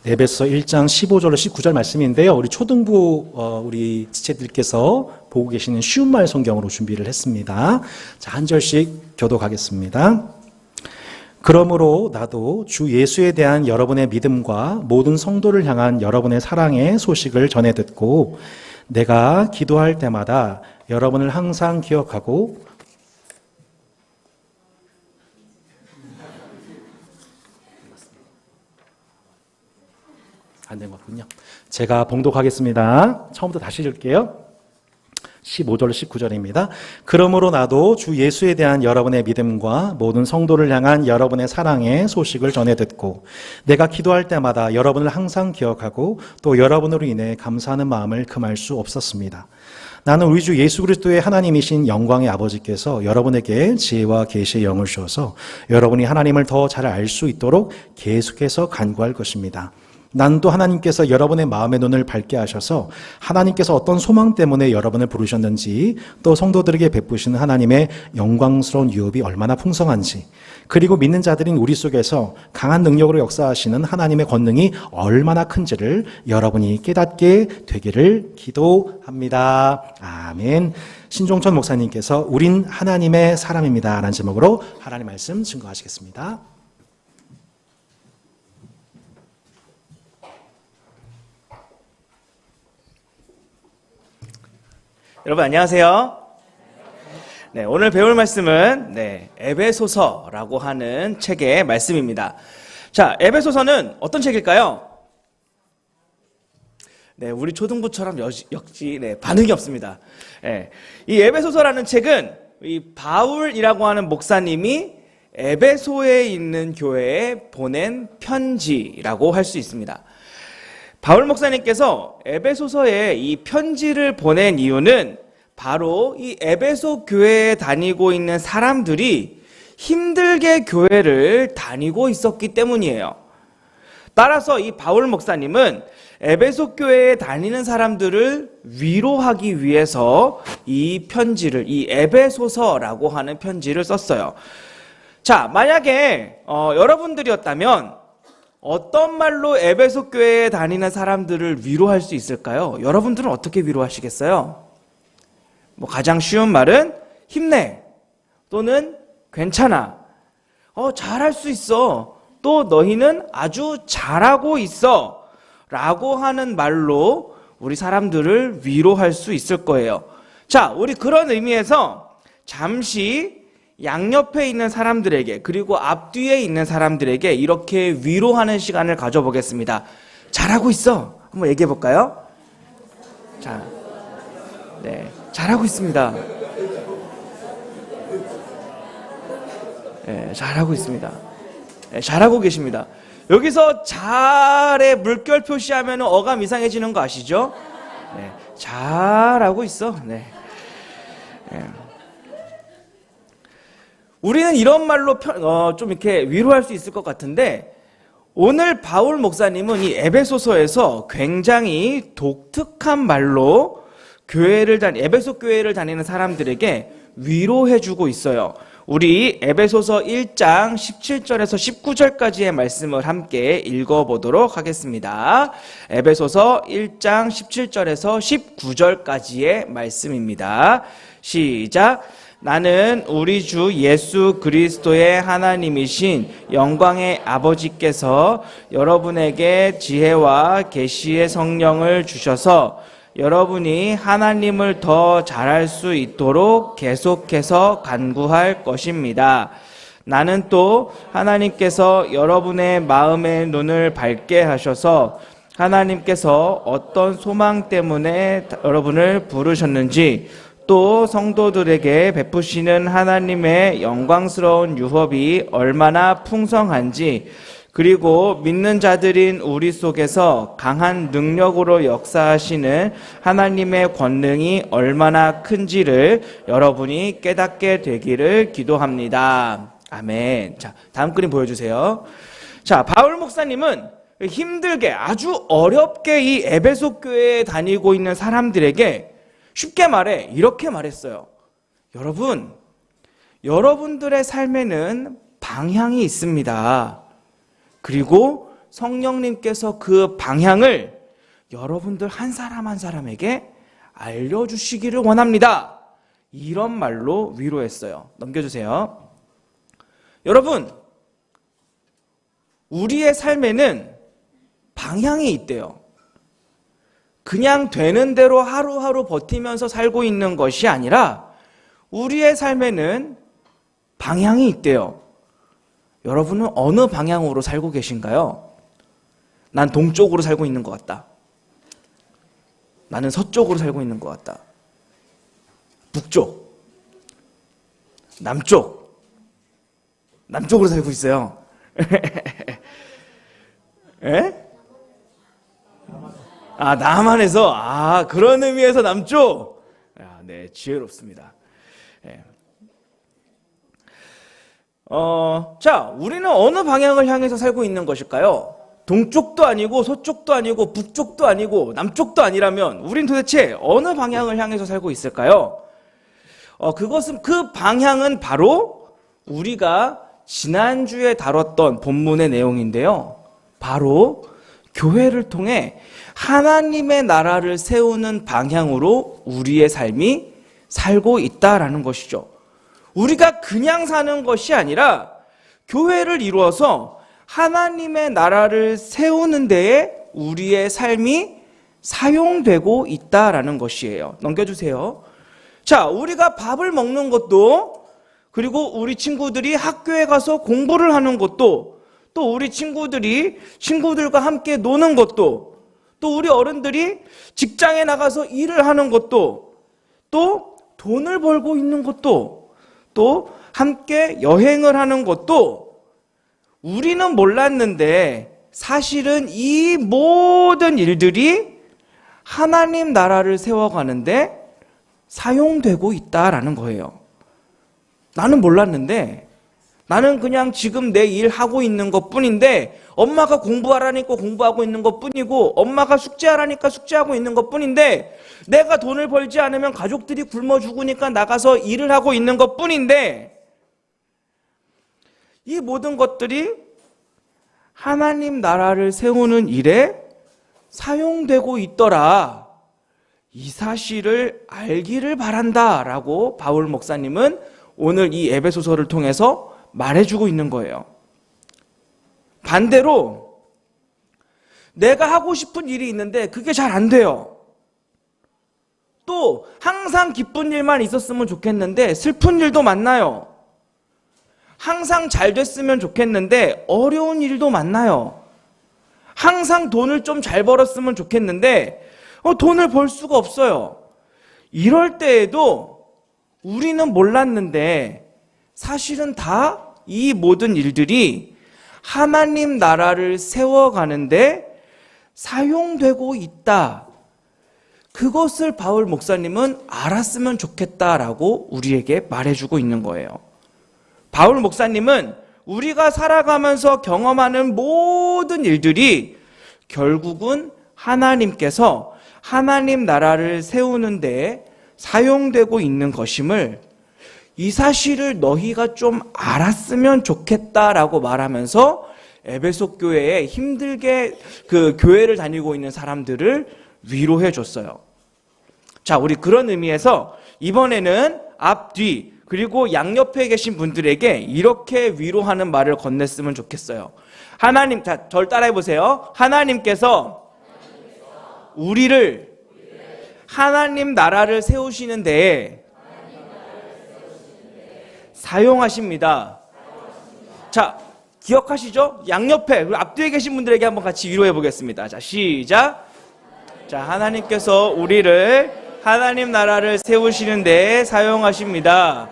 에베소 1장 15절로 19절 말씀인데요. 우리 초등부 우리 지체들께서 보고 계시는 쉬운 말 성경으로 준비를 했습니다. 자, 한 절씩 교독하겠습니다. 그러므로 나도 주 예수에 대한 여러분의 믿음과 모든 성도를 향한 여러분의 사랑의 소식을 전해 듣고 내가 기도할 때마다 여러분을 항상 기억하고 안 된 것 같군요. 제가 봉독하겠습니다. 처음부터 다시 읽을게요. 15절 19절입니다. 그러므로 나도 주 예수에 대한 여러분의 믿음과 모든 성도를 향한 여러분의 사랑의 소식을 전해 듣고 내가 기도할 때마다 여러분을 항상 기억하고 또 여러분으로 인해 감사하는 마음을 금할 수 없었습니다. 나는 우리 주 예수 그리스도의 하나님이신 영광의 아버지께서 여러분에게 지혜와 계시의 영을 주어서 여러분이 하나님을 더 잘 알 수 있도록 계속해서 간구할 것입니다. 난 또 하나님께서 여러분의 마음의 눈을 밝게 하셔서 하나님께서 어떤 소망 때문에 여러분을 부르셨는지 또 성도들에게 베푸시는 하나님의 영광스러운 유업이 얼마나 풍성한지 그리고 믿는 자들인 우리 속에서 강한 능력으로 역사하시는 하나님의 권능이 얼마나 큰지를 여러분이 깨닫게 되기를 기도합니다. 아멘. 신종천 목사님께서 우린 하나님의 사람입니다 라는 제목으로 하나님 말씀 증거하시겠습니다. 여러분 안녕하세요. 네, 오늘 배울 말씀은 에베소서라고 하는 책의 말씀입니다. 자, 에베소서는 어떤 책일까요? 네, 우리 초등부처럼 역시 반응이 없습니다. 이 에베소서라는 책은 이 바울이라고 하는 목사님이 에베소에 있는 교회에 보낸 편지라고 할 수 있습니다. 바울 목사님께서 에베소서에 이 편지를 보낸 이유는 바로 이 에베소 교회에 다니고 있는 사람들이 힘들게 교회를 다니고 있었기 때문이에요. 따라서 이 바울 목사님은 에베소 교회에 다니는 사람들을 위로하기 위해서 이 편지를, 이 에베소서라고 하는 편지를 썼어요. 자, 만약에 여러분들이었다면 어떤 말로 에베소 교회에 다니는 사람들을 위로할 수 있을까요? 여러분들은 어떻게 위로하시겠어요? 가장 쉬운 말은 힘내 또는 괜찮아, 잘할 수 있어, 또 너희는 아주 잘하고 있어 라고 하는 말로 우리 사람들을 위로할 수 있을 거예요. 자, 우리 그런 의미에서 잠시 양옆에 있는 사람들에게 그리고 앞뒤에 있는 사람들에게 이렇게 위로하는 시간을 가져보겠습니다. 잘하고 있어. 한번 얘기해 볼까요? 자, 잘하고 있습니다. 잘하고 있습니다. 잘하고 계십니다. 여기서 잘에 물결 표시하면 어감 이상해지는 거 아시죠? 잘하고 있어. 우리는 이런 말로 좀 이렇게 위로할 수 있을 것 같은데 오늘 바울 목사님은 이 에베소서에서 굉장히 독특한 말로 에베소 교회를 다니는 사람들에게 위로해주고 있어요. 우리 에베소서 1장 17절에서 19절까지의 말씀을 함께 읽어보도록 하겠습니다. 에베소서 1장 17절에서 19절까지의 말씀입니다. 시작! 나는 우리 주 예수 그리스도의 하나님이신 영광의 아버지께서 여러분에게 지혜와 계시의 성령을 주셔서 여러분이 하나님을 더 잘할 수 있도록 계속해서 간구할 것입니다. 나는 또 하나님께서 여러분의 마음의 눈을 밝게 하셔서 하나님께서 어떤 소망 때문에 여러분을 부르셨는지 또 성도들에게 베푸시는 하나님의 영광스러운 유업이 얼마나 풍성한지 그리고 믿는 자들인 우리 속에서 강한 능력으로 역사하시는 하나님의 권능이 얼마나 큰지를 여러분이 깨닫게 되기를 기도합니다. 아멘. 자, 다음 그림 보여주세요. 자, 바울 목사님은 힘들게 아주 어렵게 이 에베소 교회에 다니고 있는 사람들에게 쉽게 말해 이렇게 말했어요. 여러분들의 삶에는 방향이 있습니다. 그리고 성령님께서 그 방향을 여러분들 한 사람 한 사람에게 알려주시기를 원합니다. 이런 말로 위로했어요. 넘겨주세요. 여러분, 우리의 삶에는 방향이 있대요. 그냥 되는 대로 하루하루 버티면서 살고 있는 것이 아니라 우리의 삶에는 방향이 있대요. 여러분은 어느 방향으로 살고 계신가요? 난 동쪽으로 살고 있는 것 같다. 나는 서쪽으로 살고 있는 것 같다. 북쪽, 남쪽으로 살고 있어요. 에? 남한에서, 그런 의미에서 남쪽? 네, 지혜롭습니다. 예. 자, 우리는 어느 방향을 향해서 살고 있는 것일까요? 동쪽도 아니고 서쪽도 아니고 북쪽도 아니고 남쪽도 아니라면 우린 도대체 어느 방향을 향해서 살고 있을까요? 그 방향은 바로 우리가 지난주에 다뤘던 본문의 내용인데요. 바로 교회를 통해 하나님의 나라를 세우는 방향으로 우리의 삶이 살고 있다라는 것이죠. 우리가 그냥 사는 것이 아니라 교회를 이루어서 하나님의 나라를 세우는 데에 우리의 삶이 사용되고 있다라는 것이에요. 넘겨주세요. 자, 우리가 밥을 먹는 것도, 그리고 우리 친구들이 학교에 가서 공부를 하는 것도, 또 우리 친구들과 함께 노는 것도, 또 우리 어른들이 직장에 나가서 일을 하는 것도, 또 돈을 벌고 있는 것도, 또 함께 여행을 하는 것도 우리는 몰랐는데 사실은 이 모든 일들이 하나님 나라를 세워가는데 사용되고 있다라는 거예요. 나는 몰랐는데, 나는 그냥 지금 내 일 하고 있는 것 뿐인데, 엄마가 공부하라니까 공부하고 있는 것 뿐이고, 엄마가 숙제하라니까 숙제하고 있는 것 뿐인데, 내가 돈을 벌지 않으면 가족들이 굶어 죽으니까 나가서 일을 하고 있는 것 뿐인데, 이 모든 것들이 하나님 나라를 세우는 일에 사용되고 있더라. 이 사실을 알기를 바란다라고 바울 목사님은 오늘 이 에베소서를 통해서 말해주고 있는 거예요. 반대로 내가 하고 싶은 일이 있는데 그게 잘 안 돼요. 또 항상 기쁜 일만 있었으면 좋겠는데 슬픈 일도 만나요. 항상 잘 됐으면 좋겠는데 어려운 일도 만나요. 항상 돈을 좀 잘 벌었으면 좋겠는데 돈을 벌 수가 없어요. 이럴 때에도 우리는 몰랐는데 사실은 다 이 모든 일들이 하나님 나라를 세워가는데 사용되고 있다. 그것을 바울 목사님은 알았으면 좋겠다라고 우리에게 말해주고 있는 거예요. 바울 목사님은 우리가 살아가면서 경험하는 모든 일들이 결국은 하나님께서 하나님 나라를 세우는 데에 사용되고 있는 것임을, 이 사실을 너희가 좀 알았으면 좋겠다라고 말하면서 에베소 교회에 힘들게 그 교회를 다니고 있는 사람들을 위로해 줬어요. 자, 우리 그런 의미에서 이번에는 앞뒤 그리고 양옆에 계신 분들에게 이렇게 위로하는 말을 건넸으면 좋겠어요. 하나님, 자, 저를 따라해 보세요. 하나님께서 우리를 하나님 나라를 세우시는 데에 사용하십니다. 자, 기억하시죠? 양옆에, 그리고 앞뒤에 계신 분들에게 한번 같이 위로해 보겠습니다. 자, 시작. 자, 하나님께서 우리를 하나님 나라를 세우시는 데에 사용하십니다.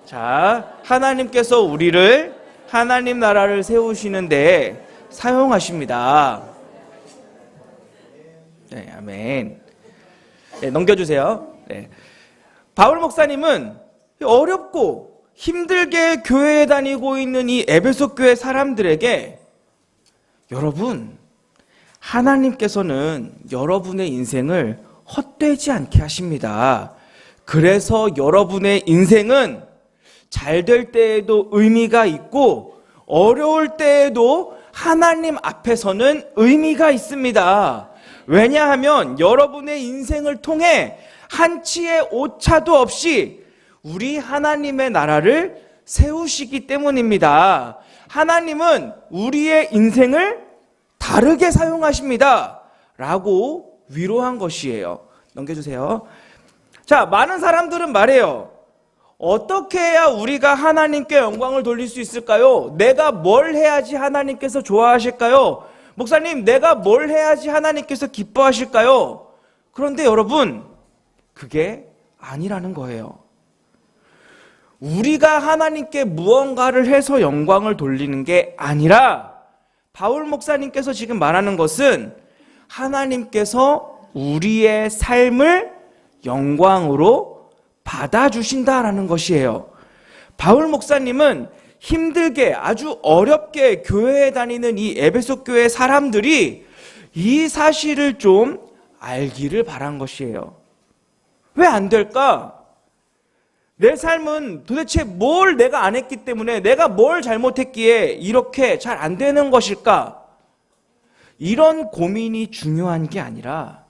자, 하나님께서 우리를 하나님 나라를 세우시는 데에 사용하십니다. 네, 아멘. 네, 넘겨주세요. 네. 바울 목사님은 어렵고 힘들게 교회에 다니고 있는 이 에베소 교회 사람들에게, 여러분, 하나님께서는 여러분의 인생을 헛되지 않게 하십니다. 그래서 여러분의 인생은 잘 될 때에도 의미가 있고 어려울 때에도 하나님 앞에서는 의미가 있습니다. 왜냐하면 여러분의 인생을 통해 한치의 오차도 없이 우리 하나님의 나라를 세우시기 때문입니다. 하나님은 우리의 인생을 다르게 사용하십니다. 라고 위로한 것이에요. 넘겨주세요. 자, 많은 사람들은 말해요. 어떻게 해야 우리가 하나님께 영광을 돌릴 수 있을까요? 내가 뭘 해야지 하나님께서 좋아하실까요? 목사님, 내가 뭘 해야지 하나님께서 기뻐하실까요? 그런데 여러분, 그게 아니라는 거예요. 우리가 하나님께 무언가를 해서 영광을 돌리는 게 아니라 바울 목사님께서 지금 말하는 것은 하나님께서 우리의 삶을 영광으로 받아주신다라는 것이에요. 바울 목사님은 힘들게 아주 어렵게 교회에 다니는 이 에베소 교회 사람들이 이 사실을 좀 알기를 바란 것이에요. 왜 안 될까? 내 삶은 도대체 뭘 내가 안 했기 때문에, 내가 뭘 잘못했기에 이렇게 잘 안 되는 것일까? 이런 고민이 중요한 게 아니라,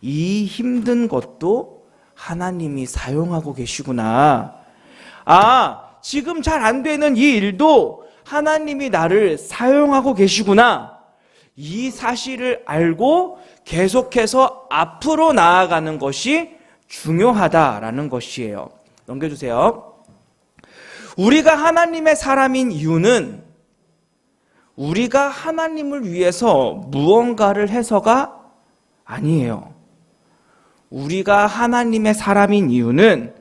이 힘든 것도 하나님이 사용하고 계시구나. 지금 잘 안 되는 이 일도 하나님이 나를 사용하고 계시구나. 이 사실을 알고 계속해서 앞으로 나아가는 것이 중요하다라는 것이에요. 넘겨주세요. 우리가 하나님의 사람인 이유는 우리가 하나님을 위해서 무언가를 해서가 아니에요. 우리가 하나님의 사람인 이유는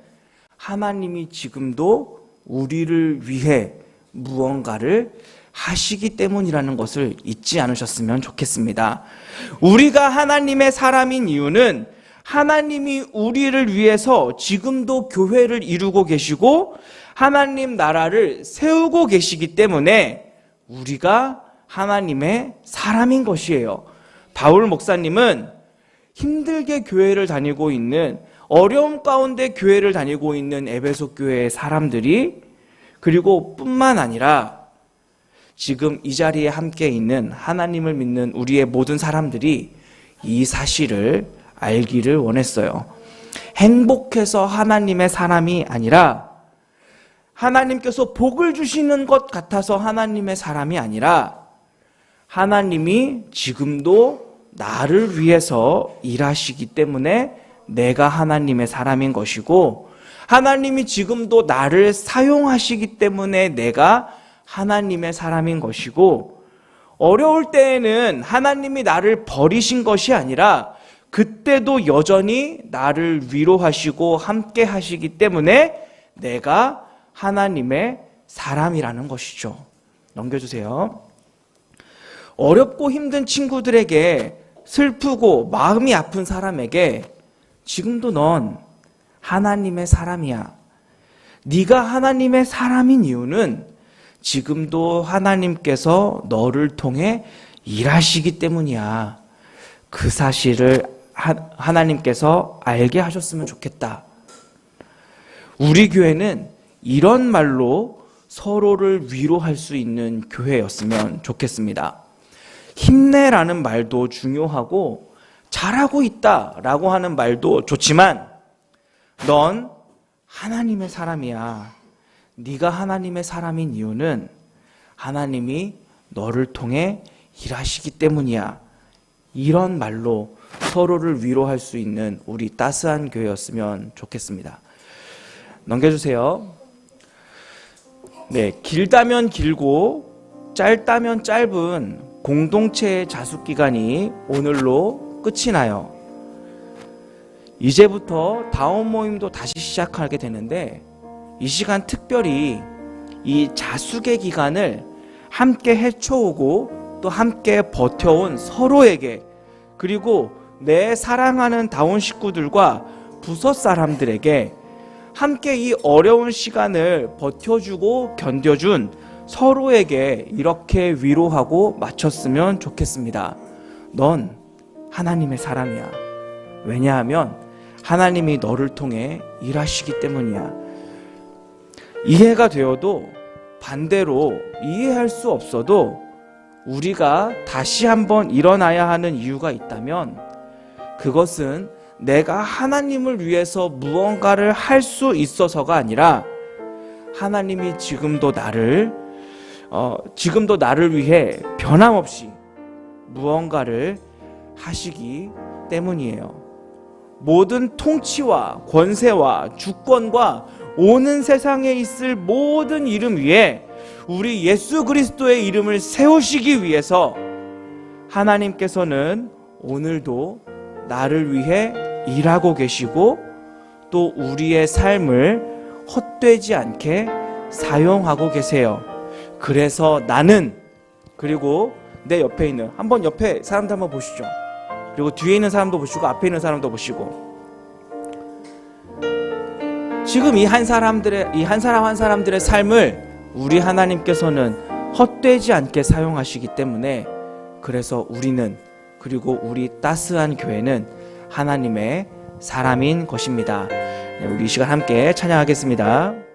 하나님이 지금도 우리를 위해 무언가를 하시기 때문이라는 것을 잊지 않으셨으면 좋겠습니다. 우리가 하나님의 사람인 이유는 하나님이 우리를 위해서 지금도 교회를 이루고 계시고 하나님 나라를 세우고 계시기 때문에 우리가 하나님의 사람인 것이에요. 바울 목사님은 힘들게 교회를 다니고 있는, 어려움 가운데 교회를 다니고 있는 에베소 교회의 사람들이, 그리고 뿐만 아니라 지금 이 자리에 함께 있는 하나님을 믿는 우리의 모든 사람들이 이 사실을 알기를 원했어요. 행복해서 하나님의 사람이 아니라, 하나님께서 복을 주시는 것 같아서 하나님의 사람이 아니라, 하나님이 지금도 나를 위해서 일하시기 때문에 내가 하나님의 사람인 것이고, 하나님이 지금도 나를 사용하시기 때문에 내가 하나님의 사람인 것이고, 어려울 때에는 하나님이 나를 버리신 것이 아니라 그때도 여전히 나를 위로하시고 함께 하시기 때문에 내가 하나님의 사람이라는 것이죠. 넘겨주세요. 어렵고 힘든 친구들에게, 슬프고 마음이 아픈 사람에게 지금도 넌 하나님의 사람이야. 네가 하나님의 사람인 이유는 지금도 하나님께서 너를 통해 일하시기 때문이야. 그 사실을 하나님께서 알게 하셨으면 좋겠다. 우리 교회는 이런 말로 서로를 위로할 수 있는 교회였으면 좋겠습니다. 힘내라는 말도 중요하고 잘하고 있다라고 하는 말도 좋지만 넌 하나님의 사람이야. 네가 하나님의 사람인 이유는 하나님이 너를 통해 일하시기 때문이야. 이런 말로 서로를 위로할 수 있는 우리 따스한 교회였으면 좋겠습니다. 넘겨주세요. 네, 길다면 길고 짧다면 짧은 공동체의 자숙기간이 오늘로 끝이 나요. 이제부터 다음 모임도 다시 시작하게 되는데 이 시간 특별히 이 자숙의 기간을 함께 헤쳐오고 또 함께 버텨온 서로에게, 그리고 내 사랑하는 다운 식구들과 부서 사람들에게 함께 이 어려운 시간을 버텨주고 견뎌준 서로에게 이렇게 위로하고 마쳤으면 좋겠습니다. 넌 하나님의 사람이야. 왜냐하면 하나님이 너를 통해 일하시기 때문이야. 이해가 되어도 반대로 이해할 수 없어도 우리가 다시 한번 일어나야 하는 이유가 있다면 그것은 내가 하나님을 위해서 무언가를 할 수 있어서가 아니라 하나님이 지금도 나를 위해 변함없이 무언가를 하시기 때문이에요. 모든 통치와 권세와 주권과 오는 세상에 있을 모든 이름 위에 우리 예수 그리스도의 이름을 세우시기 위해서 하나님께서는 오늘도 나를 위해 일하고 계시고 또 우리의 삶을 헛되지 않게 사용하고 계세요. 그래서 나는, 그리고 내 옆에 있는, 한번 옆에 사람들 한번 보시죠. 그리고 뒤에 있는 사람도 보시고 앞에 있는 사람도 보시고, 지금 이 한 사람 한 사람들의 삶을 우리 하나님께서는 헛되지 않게 사용하시기 때문에, 그래서 우리는, 그리고 우리 따스한 교회는 하나님의 사람인 것입니다. 우리 이 시간 함께 찬양하겠습니다.